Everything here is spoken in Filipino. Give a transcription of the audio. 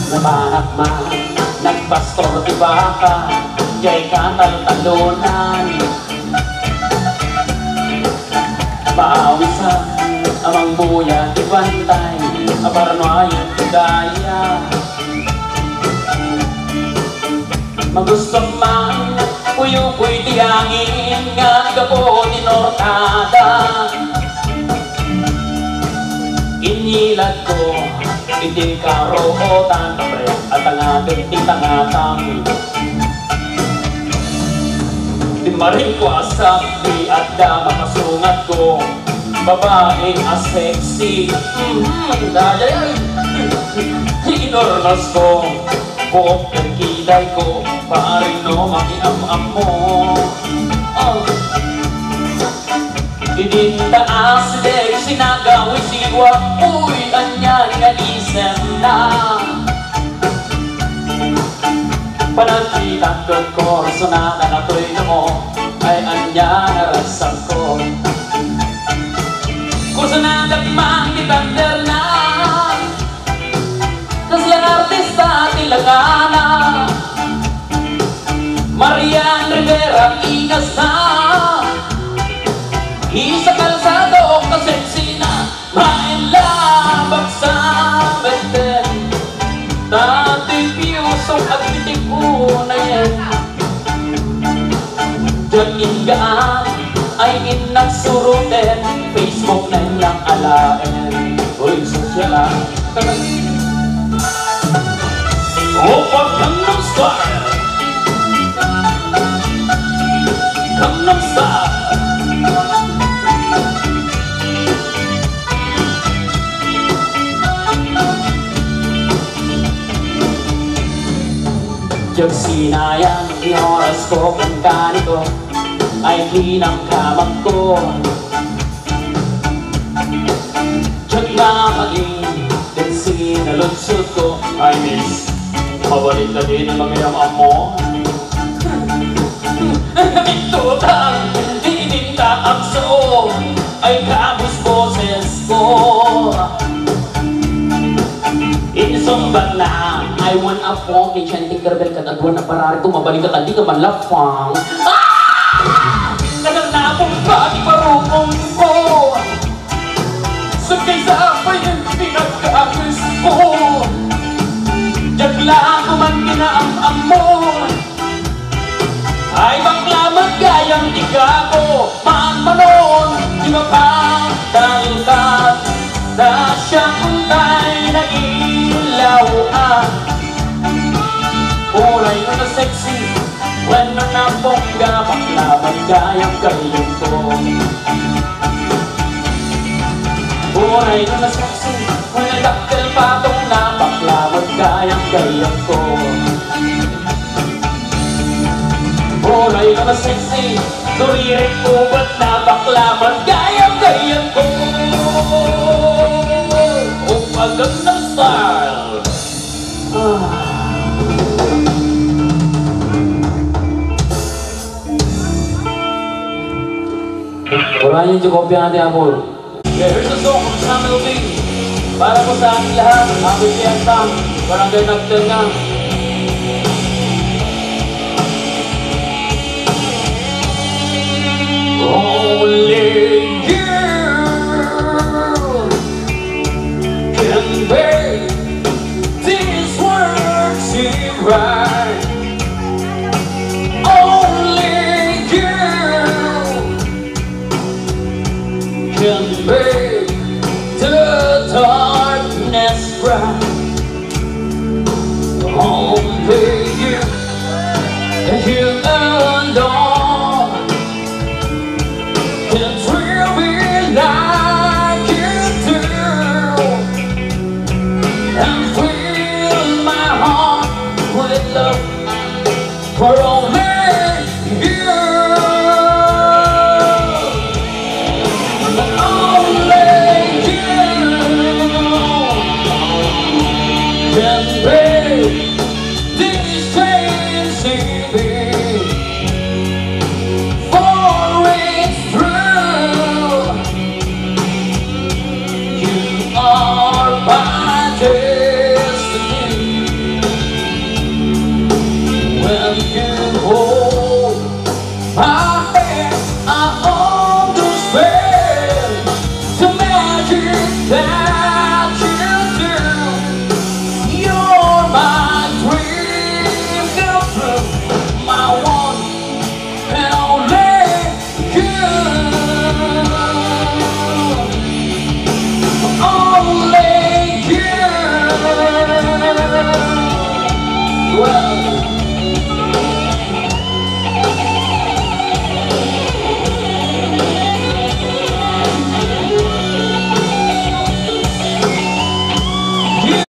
Nabanak man, nagpastor di baka, jay katal-talunan. Maawisan, amang buya di bantay, abarnoayan di daya. Magustong man, puyo-puy di hangin, nga gabo di nortada. Inilad ko, hindi karootan, pre, at ang ating tinangatang. Di maring ko asap, di at da makasungat ko, babaeng as-sexy. Dahil inornos ko, buok ng kilay ko, paaring no makiam-am mo. Idintaas silig, sinagawi sigwa, uy, anyan nga isem na. Panagkitan doon ko, sunana na to'y mo, ay anyan nga rasam ko. Kung sunana man kitandel na, tas lang artista tilangana. Marian Rivera, inas na. Isa kalsado ka-sexy na, mailabag sa benten. Dati piyusong at pitik na yan. Diyan ingaan ay inagsuruten, Facebook na ilang alaen. Uy, sosyal Opa Gangnam Style, Gangnam Style. Diyag sinayang di oras ko kung ganito ay pinangkamag ko. Diyag mamaging din sinalunsod ko, ay miss, mabalik na din ang mga mo. Nabintutang dininta ang so ay kabus boses ko. Inisumbat na I want a phone, kay Chanting Garbel katagwan na parari ko, mabalik ka tali ka man lafang. Nagal na akong pagi marunong ko, sa kaysa pa yung pinagkakis ko. Jagla ko man ginaam-am mo, ay bakla magkayang tiga ko. Manon, di mapagdalkat na siya kung tayo nag-ilawan. Kulay na na sexy, wala na bongga, bakla magkayang kayon ko. Kulay na na sexy, wala daktil patong na, bakla magkayang kayon ko. Kulay na na sexy, duririk ubat na, bakla magkayang kayon ko. Opa Gangnam Style. Wala yung kopya natin, amor. Okay, here's a song from Sam Melvin. Para po sa ating lahat, Happy Fiesta, Barangay Nagtenga. Only you can make these words seem right. Only you can make the darkness bright. Only you and you alone can thrill me like you do, and fill my heart with love for only you. Only you. are my destiny. When you hold my hand, I understand the magic that